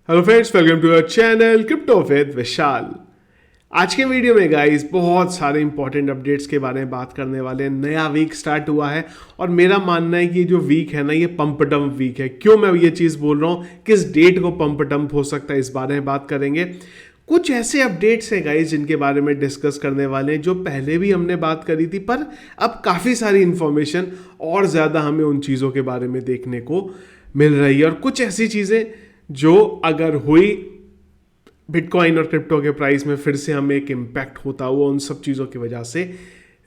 Hello friends, welcome to our channel crypto with Vishal. आज के video में गाइस बहुत सारे इंपॉर्टेंट अपडेट्स के बारे में बात करने वाले हैं। नया वीक स्टार्ट हुआ है और मेरा मानना है कि जो वीक है ना, ये पंप डंप वीक है। क्यों मैं ये चीज़ बोल रहा हूँ, किस डेट को पंप डंप हो सकता है, इस बारे में बात करेंगे। कुछ ऐसे अपडेट्स हैं गाइस जिनके बारे में डिस्कस करने वाले हैं, जो पहले भी हमने बात करी थी, पर अब काफ़ी सारी इंफॉर्मेशन और ज़्यादा हमें उन चीज़ों के बारे में देखने को मिल रही है। और कुछ ऐसी चीज़ें जो अगर हुई बिटकॉइन और क्रिप्टो के प्राइस में, फिर से हमें एक इम्पैक्ट होता हुआ उन सब चीज़ों की वजह से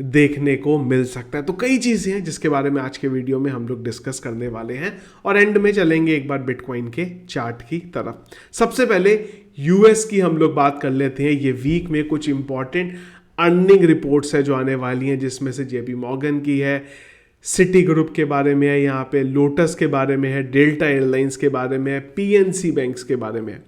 देखने को मिल सकता है। तो कई चीज़ें हैं जिसके बारे में आज के वीडियो में हम लोग डिस्कस करने वाले हैं और एंड में चलेंगे एक बार बिटकॉइन के चार्ट की तरफ। सबसे पहले यूएस की हम लोग बात कर लेते हैं। ये वीक में कुछ इंपॉर्टेंट अर्निंग रिपोर्ट्स है जो आने वाली हैं, जिसमें से जेपी मॉर्गन की है, सिटी ग्रुप के बारे में है, यहाँ पे लोटस के बारे में है, डेल्टा एयरलाइंस के बारे में है, पीएनसी बैंक्स के बारे में है।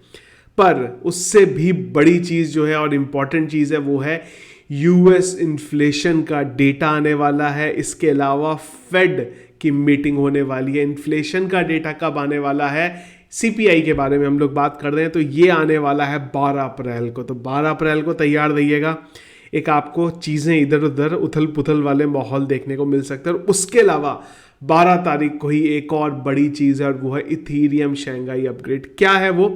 पर उससे भी बड़ी चीज़ जो है और इम्पॉर्टेंट चीज़ है वो है यूएस इन्फ्लेशन का डेटा आने वाला है। इसके अलावा फेड की मीटिंग होने वाली है। इन्फ्लेशन का डेटा कब आने वाला है, सीपीआई के बारे में हम लोग बात कर रहे हैं, तो ये आने वाला है 12 अप्रैल को। तो 12 अप्रैल को तैयार रहिएगा, एक आपको चीज़ें इधर उधर उथल पुथल वाले माहौल देखने को मिल सकता है। और उसके अलावा 12 तारीख को ही एक और बड़ी चीज़ है और वो है इथीरियम शंघाई अपग्रेड। क्या है वो,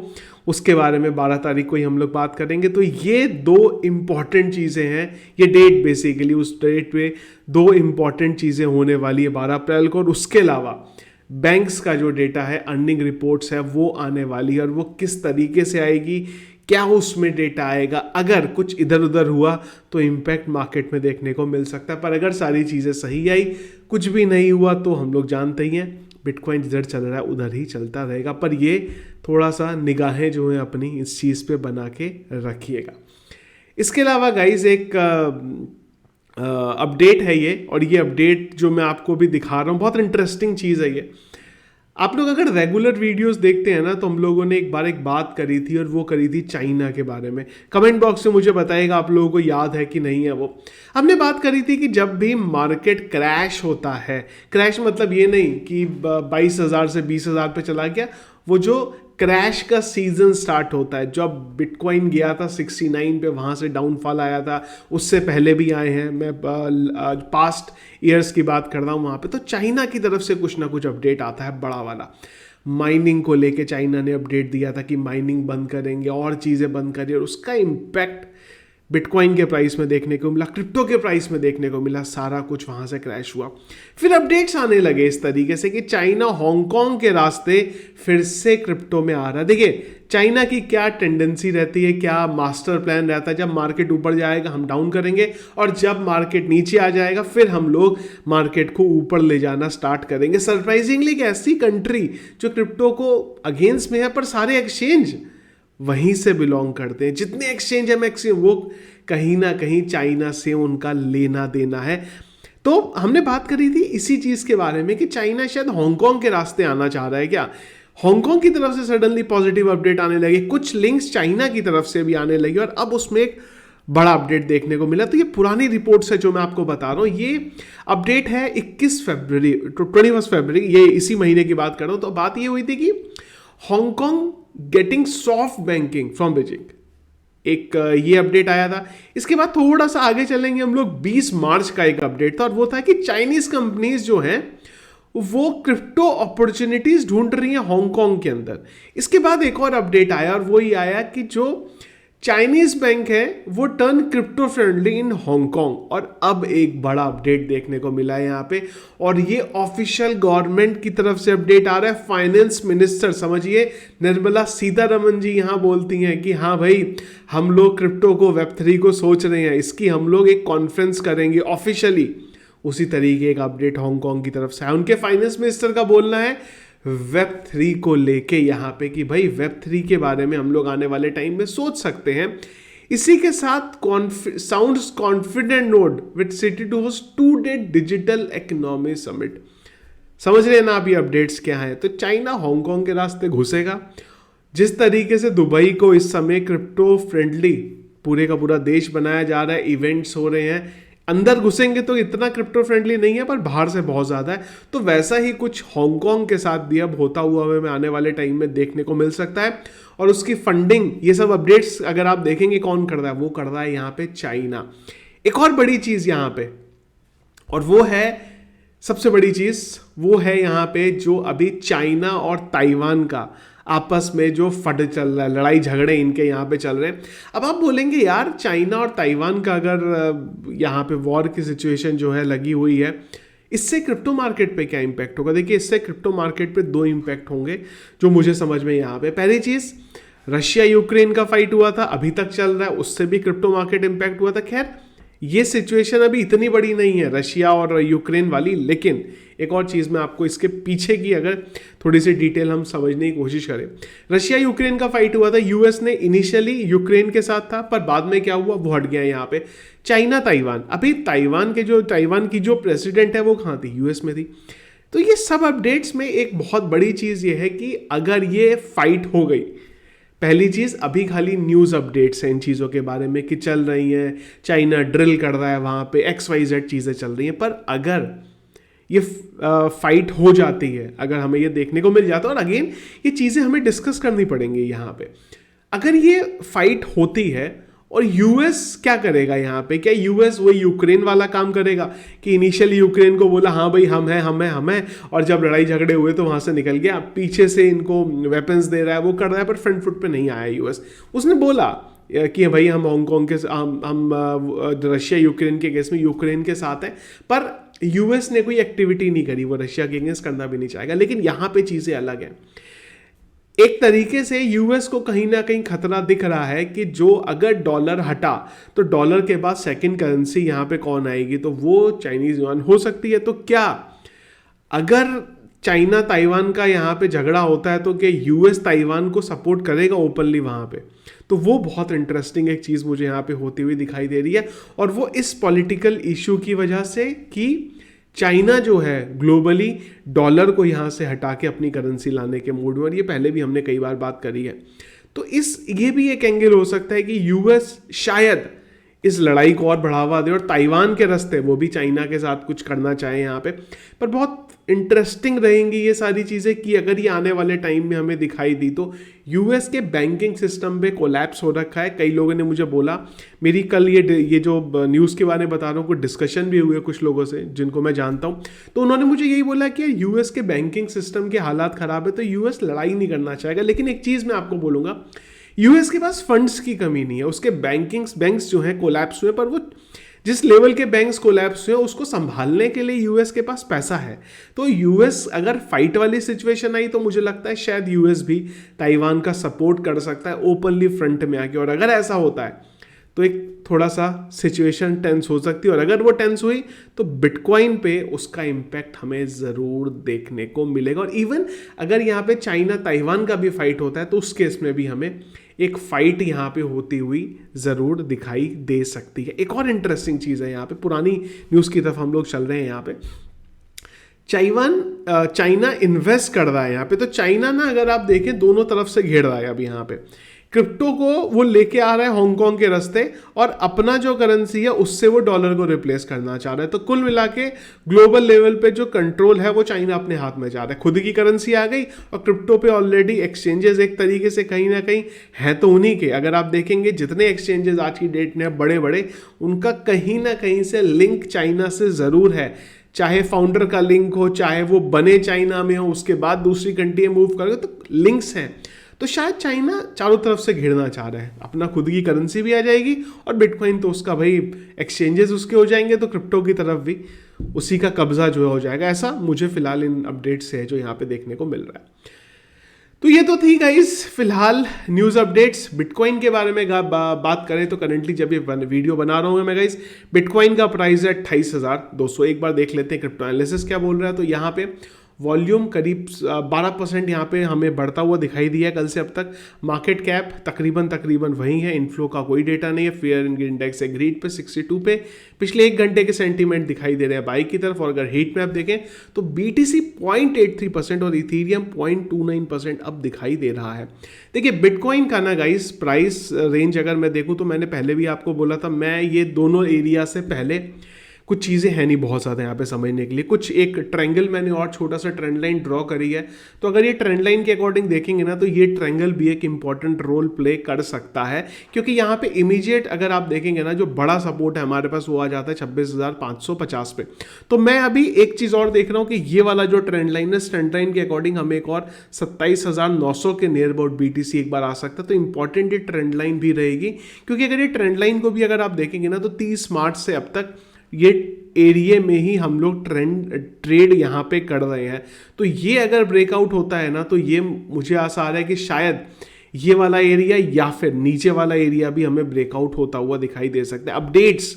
उसके बारे में 12 तारीख को ही हम लोग बात करेंगे। तो ये दो इम्पॉर्टेंट चीज़ें हैं, ये डेट बेसिकली उस डेट पे दो इम्पॉर्टेंट चीज़ें होने वाली है 12 अप्रैल को। और उसके अलावा बैंक्स का जो डेटा है, अर्निंग रिपोर्ट्स है, वो आने वाली है। और वो किस तरीके से आएगी, क्या उसमें डेटा आएगा, अगर कुछ इधर उधर हुआ तो इम्पैक्ट मार्केट में देखने को मिल सकता है। पर अगर सारी चीज़ें सही आई, कुछ भी नहीं हुआ, तो हम लोग जानते ही हैं बिटकॉइन जिधर चल रहा है उधर ही चलता रहेगा। पर ये थोड़ा सा निगाहें जो हैं अपनी इस चीज़ पे बना के रखिएगा। इसके अलावा गाइज एक अपडेट है ये, और ये अपडेट जो मैं आपको भी दिखा रहा हूँ, बहुत इंटरेस्टिंग चीज़ है ये। आप लोग अगर रेगुलर वीडियोस देखते हैं ना, तो हम लोगों ने एक बार एक बात करी थी और वो करी थी चाइना के बारे में। कमेंट बॉक्स में मुझे बताइएगा आप लोगों को याद है कि नहीं है। वो हमने बात करी थी कि जब भी मार्केट क्रैश होता है, क्रैश मतलब ये नहीं कि 22,000 से 20,000 पे चला गया, वो जो क्रैश का सीजन स्टार्ट होता है, जब बिटकॉइन गया था 69 पे, वहाँ से डाउनफॉल आया था, उससे पहले भी आए हैं, मैं पास्ट ईयर्स की बात कर रहा हूँ वहाँ पे। तो चाइना की तरफ से कुछ ना कुछ अपडेट आता है बड़ा वाला। माइनिंग को लेके चाइना ने अपडेट दिया था कि माइनिंग बंद करेंगे और चीज़ें बंद करिए, और उसका इम्पैक्ट बिटकॉइन के प्राइस में देखने को मिला, क्रिप्टो के प्राइस में देखने को मिला। सारा कुछ वहाँ से क्रैश हुआ। फिर अपडेट्स आने लगे इस तरीके से कि चाइना हांगकांग के रास्ते फिर से क्रिप्टो में आ रहा है। देखिए चाइना की क्या टेंडेंसी रहती है, क्या मास्टर प्लान रहता है, जब मार्केट ऊपर जाएगा हम डाउन करेंगे, और जब मार्केट नीचे आ जाएगा फिर हम लोग मार्केट को ऊपर ले जाना स्टार्ट करेंगे। सरप्राइजिंगली एक ऐसी कंट्री जो क्रिप्टो को अगेंस्ट में है, पर सारे एक्सचेंज वहीं से बिलोंग करते हैं। जितने एक्सचेंज है मैक्सिमम वो कहीं ना कहीं चाइना से उनका लेना देना है। तो हमने बात करी थी इसी चीज़ के बारे में कि चाइना शायद हांगकांग के रास्ते आना चाह रहा है। क्या हांगकांग की तरफ से सडनली पॉजिटिव अपडेट आने लगे, कुछ लिंक्स चाइना की तरफ से भी आने लगे, और अब उसमें एक बड़ा अपडेट देखने को मिला। तो ये पुरानी रिपोर्ट्स है जो मैं आपको बता रहा हूँ। ये अपडेट है 21 फरवरी, 21 फरवरी, ये इसी महीने की बात कर रहा हूँ। तो बात ये हुई थी कि Hong Kong getting soft banking from Beijing, एक ये अपडेट आया था। इसके बाद थोड़ा सा आगे चलेंगे हम लोग, 20 मार्च का एक अपडेट था, और वो था कि चाइनीज कंपनीज जो हैं वो क्रिप्टो अपॉर्चुनिटीज ढूंढ रही हैं हांगकांग के अंदर। इसके बाद एक और अपडेट आया, और वो ही आया कि जो चाइनीज बैंक है वो टर्न क्रिप्टो फ्रेंडली इन हांगकांग। और अब एक बड़ा अपडेट देखने को मिला है यहाँ पे, और ये ऑफिशियल गवर्नमेंट की तरफ से अपडेट आ रहा है। फाइनेंस मिनिस्टर, समझिए निर्मला सीतारमन जी यहाँ बोलती हैं कि हाँ भाई, हम लोग क्रिप्टो को, वेब3 को सोच रहे हैं, इसकी हम लोग एक कॉन्फ्रेंस करेंगे ऑफिशियली। उसी तरीके एक अपडेट हांगकांग की तरफ से है। उनके फाइनेंस मिनिस्टर का बोलना है वेब3 को लेके यहाँ पे कि भाई वेब3 के बारे में हम लोग आने वाले टाइम में सोच सकते हैं। इसी के साथ sounds confident nod with city to host 2-day digital economy summit. समझ रहे हैं ना आप ये अपडेट्स क्या है। तो चाइना हांगकांग के रास्ते घुसेगा, जिस तरीके से दुबई को इस समय क्रिप्टो फ्रेंडली पूरे का पूरा देश बनाया जा रहा है, इवेंट्स हो रहे हैं, अंदर घुसेंगे तो इतना क्रिप्टो फ्रेंडली नहीं है, पर बाहर से बहुत ज़्यादा है। तो वैसा ही कुछ हांगकांग के साथ भी अब होता हुआ हमें आने वाले टाइम में देखने को मिल सकता है। और उसकी फंडिंग, ये सब अपडेट्स अगर आप देखेंगे कौन कर रहा है, वो कर रहा है यहाँ पे चाइना। एक और बड़ी चीज़ यहाँ पे, और वो है सबसे बड़ी चीज़, वो है यहाँ पे जो अभी चाइना और ताइवान का आपस में जो फट चल रहा है, लड़ाई झगड़े इनके यहाँ पे चल रहे हैं। अब आप बोलेंगे यार चाइना और ताइवान का अगर यहाँ पे वॉर की सिचुएशन जो है लगी हुई है, इससे क्रिप्टो मार्केट पे क्या इम्पैक्ट होगा? देखिए, इससे क्रिप्टो मार्केट पे दो इम्पैक्ट होंगे जो मुझे समझ में यहाँ पे। पहली चीज़, रशिया यूक्रेन का फाइट हुआ था, अभी तक चल रहा है, उससे भी क्रिप्टो मार्केट इम्पैक्ट हुआ था। खैर, ये सिचुएशन अभी इतनी बड़ी नहीं है रशिया और यूक्रेन वाली, लेकिन एक और चीज़ मैं आपको इसके पीछे की अगर थोड़ी सी डिटेल हम समझने की कोशिश करें। रशिया यूक्रेन का फाइट हुआ था, यूएस ने इनिशियली यूक्रेन के साथ था, पर बाद में क्या हुआ, वो हट गया यहाँ पे। चाइना ताइवान, अभी ताइवान की जो प्रेसिडेंट है वो कहाँ थी, यूएस में थी। तो ये सब अपडेट्स में एक बहुत बड़ी चीज़ ये है कि अगर ये फाइट हो गई, पहली चीज़ अभी खाली न्यूज़ अपडेट्स हैं इन चीज़ों के बारे में कि चल रही हैं, चाइना ड्रिल कर रहा है वहाँ पे, XYZ चीज़ें चल रही हैं। पर अगर ये फाइट हो जाती है, अगर हमें ये देखने को मिल जाता है, और अगेन ये चीज़ें हमें डिस्कस करनी पड़ेंगी यहाँ पे, अगर ये फाइट होती है और यूएस क्या करेगा यहाँ पे? क्या यूएस वही यूक्रेन वाला काम करेगा कि इनिशियली यूक्रेन को बोला हाँ भाई हम हैं, और जब लड़ाई झगड़े हुए तो वहाँ से निकल गया, पीछे से इनको वेपन्स दे रहा है, वो कर रहा है, पर फ्रंट फुट पे नहीं आया यूएस। उसने बोला कि भाई हम हांगकांग के हम रशिया यूक्रेन के केस में यूक्रेन के साथ हैं, पर यूएस ने कोई एक्टिविटी नहीं करी, वो रशिया के अगेंस्ट करना भी नहीं चाहेगा। लेकिन यहाँ पे चीज़ें अलग हैं। एक तरीके से यूएस को कहीं ना कहीं खतरा दिख रहा है कि जो अगर डॉलर हटा तो डॉलर के बाद सेकंड करेंसी यहाँ पे कौन आएगी, तो वो चाइनीज युआन हो सकती है। तो क्या अगर चाइना ताइवान का यहाँ पे झगड़ा होता है तो क्या यूएस ताइवान को सपोर्ट करेगा ओपनली वहाँ पे? तो वो बहुत इंटरेस्टिंग एक चीज़ मुझे यहाँ पे होती हुई दिखाई दे रही है, और वो इस पॉलिटिकल इशू की वजह से कि चाइना जो है ग्लोबली डॉलर को यहाँ से हटा के अपनी करेंसी लाने के मूड में, और ये पहले भी हमने कई बार बात करी है। तो ये भी एक एंगल हो सकता है कि यूएस शायद इस लड़ाई को और बढ़ावा दे और ताइवान के रास्ते वो भी चाइना के साथ कुछ करना चाहे यहाँ पे। पर बहुत इंटरेस्टिंग रहेंगी ये सारी चीज़ें कि अगर ये आने वाले टाइम में हमें दिखाई दी तो यूएस के बैंकिंग सिस्टम पे कोलैप्स हो रखा है। कई लोगों ने मुझे बोला, मेरी कल ये जो न्यूज़ के बारे में बता रहा हूँ, कुछ डिस्कशन भी हुए कुछ लोगों से जिनको मैं जानता हूँ, तो उन्होंने मुझे यही बोला कि यूएस के बैंकिंग सिस्टम के हालात ख़राब है तो यूएस लड़ाई नहीं करना चाहेगा। लेकिन एक चीज़ मैं आपको बोलूँगा, यूएस के पास फंड्स की कमी नहीं है, उसके बैंक्स जो हैं कोलैप्स हुए, पर वो जिस लेवल के बैंक्स कोलैप्स हुए उसको संभालने के लिए यूएस के पास पैसा है। तो यूएस अगर फाइट वाली सिचुएशन आई तो मुझे लगता है शायद यूएस भी ताइवान का सपोर्ट कर सकता है ओपनली फ्रंट में आके, और अगर ऐसा होता है तो एक थोड़ा सा सिचुएशन टेंस हो सकती है, और अगर वो टेंस हुई तो बिटकॉइन पे उसका इम्पैक्ट हमें ज़रूर देखने को मिलेगा। और इवन अगर यहाँ पे चाइना ताइवान का भी फाइट होता है तो उस केस में भी हमें एक फाइट यहाँ पे होती हुई ज़रूर दिखाई दे सकती है। एक और इंटरेस्टिंग चीज़ है यहाँ पे, पुरानी न्यूज़ की तरफ हम लोग चल रहे हैं यहाँ पे। चाइना इन्वेस्ट कर रहा है यहाँ पे, तो चाइना ना अगर आप देखें दोनों तरफ से घेर रहा है अभी यहाँ पे। क्रिप्टो को वो लेके आ रहा है हांगकांग के रास्ते, और अपना जो करेंसी है उससे वो डॉलर को रिप्लेस करना चाह रहा है। तो कुल मिला के ग्लोबल लेवल पे जो कंट्रोल है वो चाइना अपने हाथ में जा रहा है। खुद की करेंसी आ गई, और क्रिप्टो पे ऑलरेडी एक्सचेंजेस एक तरीके से कहीं ना कहीं हैं तो उन्हीं के। अगर आप देखेंगे जितने एक्सचेंजेस आज की डेट में बड़े बड़े, उनका कहीं ना कहीं से लिंक चाइना से ज़रूर है, चाहे फाउंडर का लिंक हो, चाहे वो बने चाइना में हो, उसके बाद दूसरी कंट्री में मूव करें, तो लिंक्स हैं। तो शायद चाइना चारों तरफ से घिरना चाह रहा है, अपना खुद की करेंसी भी आ जाएगी, और बिटकॉइन तो उसका भाई एक्सचेंजेस उसके हो जाएंगे, तो क्रिप्टो की तरफ भी उसी का कब्जा जो हो जाएगा। ऐसा मुझे फिलहाल इन अपडेट्स से है जो यहाँ पे देखने को मिल रहा है। तो ये तो थी गाइस फिलहाल न्यूज़ अपडेट्स। बिटकॉइन के बारे में बात करें तो करंटली जब ये वीडियो बना रहा हूँ मैं गाइस, बिटकॉइन का प्राइस है 28,200। एक बार देख लेते हैं क्रिप्टो एनालिसिस क्या बोल रहा है। तो यहाँ पे वॉल्यूम करीब 12% यहाँ पे हमें बढ़ता हुआ दिखाई दिया है कल से अब तक। मार्केट कैप तकरीबन वही है, इन्फ्लो का कोई डेटा नहीं है। फेयर इंडेक्स एग्रीड पे 62 पे पिछले 1 घंटे के सेंटीमेंट दिखाई दे रहे हैं बाई की तरफ। और अगर हीट मैप देखें तो BTC 0.83% और इथीरियम 0.29% अब दिखाई दे रहा है। देखिए बिटकॉइन का ना गाइस प्राइस रेंज अगर मैं देखूं तो मैंने पहले भी आपको बोला था, मैं ये दोनों एरिया से पहले कुछ चीज़ें हैं नहीं बहुत ज़्यादा यहाँ पे समझने के लिए। कुछ एक ट्रायंगल मैंने और छोटा सा ट्रेंड लाइन ड्रॉ करी है, तो अगर ये ट्रेंड लाइन के अकॉर्डिंग देखेंगे ना तो ये ट्रायंगल भी एक इंपॉर्टेंट रोल प्ले कर सकता है, क्योंकि यहाँ पे इमीडिएट अगर आप देखेंगे ना जो बड़ा सपोर्ट है हमारे पास वो आ जाता है 26,550 पे। तो मैं अभी एक चीज़ और देख रहा हूँ कि ये वाला जो ट्रेंड लाइन है, ट्रेंड लाइन के अकॉर्डिंग हमें एक और 27,900 के नियर अबाउट BTC एक बार आ सकता है। तो इंपॉर्टेंट ये ट्रेंड लाइन भी रहेगी, क्योंकि अगर ये ट्रेंड लाइन को भी अगर आप देखेंगे ना तो 30 मार्च से अब तक ये एरिया में ही हम लोग ट्रेड यहाँ पे कर रहे हैं। तो ये अगर ब्रेकआउट होता है ना तो ये मुझे आशा आ रहा है कि शायद ये वाला एरिया या फिर नीचे वाला एरिया भी हमें ब्रेकआउट होता हुआ दिखाई दे सकता है। अपडेट्स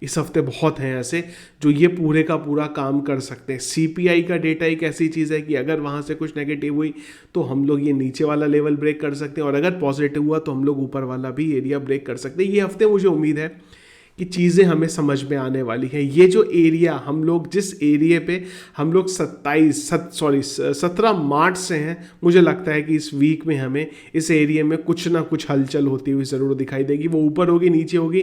इस हफ्ते बहुत हैं ऐसे जो ये पूरे का पूरा काम कर सकते हैं। CPI का डेटा एक ऐसी चीज़ है कि अगर वहाँ से कुछ नेगेटिव हुई तो हम लोग ये नीचे वाला लेवल ब्रेक कर सकते हैं, और अगर पॉजिटिव हुआ तो हम लोग ऊपर वाला भी एरिया ब्रेक कर सकते हैं। ये हफ्ते मुझे उम्मीद है कि चीज़ें हमें समझ में आने वाली हैं। ये जो एरिया हम लोग जिस एरिया पे हम लोग 17 मार्च से हैं, मुझे लगता है कि इस वीक में हमें इस एरिया में कुछ ना कुछ हलचल होती हुई ज़रूर दिखाई देगी। वो ऊपर होगी नीचे होगी,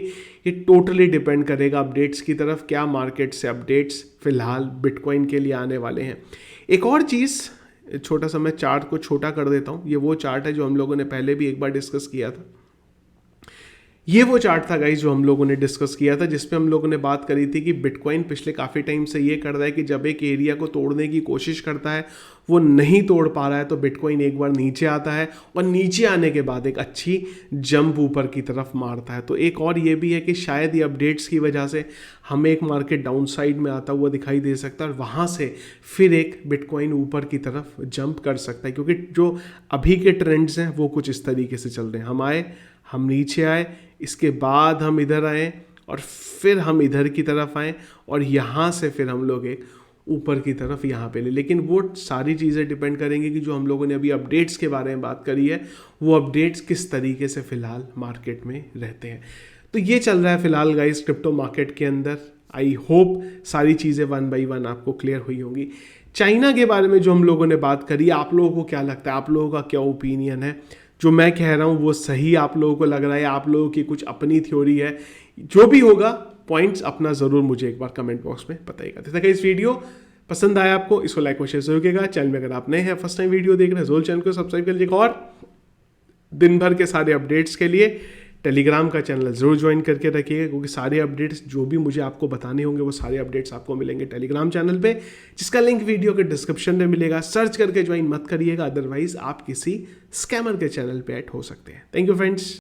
ये टोटली डिपेंड करेगा अपडेट्स की तरफ, क्या मार्केट से अपडेट्स फिलहाल बिटकॉइन के लिए आने वाले हैं। एक और चीज़ छोटा सा, मैं चार्ट को छोटा कर देता हूँ। ये वो चार्ट है जो हम लोगों ने पहले भी एक बार डिस्कस किया था। ये वो चार्ट था गाइस जो हम लोगों ने डिस्कस किया था, जिसपे हम लोगों ने बात करी थी कि बिटकॉइन पिछले काफ़ी टाइम से ये कर रहा है कि जब एक एरिया को तोड़ने की कोशिश करता है वो नहीं तोड़ पा रहा है तो बिटकॉइन एक बार नीचे आता है, और नीचे आने के बाद एक अच्छी जंप ऊपर की तरफ मारता है। तो एक और ये भी है कि शायद ये अपडेट्स की वजह से हमें एक मार्केट डाउन साइड में आता हुआ दिखाई दे सकता है, और वहाँ से फिर एक बिटकॉइन ऊपर की तरफ जंप कर सकता है, क्योंकि जो अभी के ट्रेंड्स हैं वो कुछ इस तरीके से चल रहे हैं। हम आए, हम नीचे आए, इसके बाद हम इधर आए, और फिर हम इधर की तरफ आए, और यहाँ से फिर हम लोग एक ऊपर की तरफ यहाँ पे ले। लेकिन वो सारी चीज़ें डिपेंड करेंगी कि जो हम लोगों ने अभी अपडेट्स के बारे में बात करी है वो अपडेट्स किस तरीके से फ़िलहाल मार्केट में रहते हैं। तो ये चल रहा है फ़िलहाल गाइस क्रिप्टो मार्केट के अंदर। आई होप सारी चीज़ें 1 बाई 1 आपको क्लियर हुई होंगी। चाइना के बारे में जो हम लोगों ने बात करी, आप लोगों को क्या लगता है, आप लोगों का क्या ओपिनियन है? जो मैं कह रहा हूँ वो सही आप लोगों को लग रहा है, आप लोगों की कुछ अपनी थ्योरी है? जो भी होगा पॉइंट्स अपना ज़रूर मुझे एक बार कमेंट बॉक्स में बताइएगा। जैसे कि इस वीडियो पसंद आया आपको, इसको लाइक और शेयर जरूर कीजिएगा। चैनल में अगर आप नए हैं, फर्स्ट टाइम वीडियो देख रहे हैं, जरूर चैनल को सब्सक्राइब कर लीजिएगा। और दिन भर के सारे अपडेट्स के लिए टेलीग्राम का चैनल ज़रूर ज्वाइन करके रखिएगा, क्योंकि सारे अपडेट्स जो भी मुझे आपको बताने होंगे वो सारे अपडेट्स आपको मिलेंगे टेलीग्राम चैनल पे, जिसका लिंक वीडियो के डिस्क्रिप्शन में मिलेगा। सर्च करके ज्वाइन मत करिएगा, अदरवाइज आप किसी स्कैमर के चैनल पे ऐड हो सकते हैं। Thank you friends.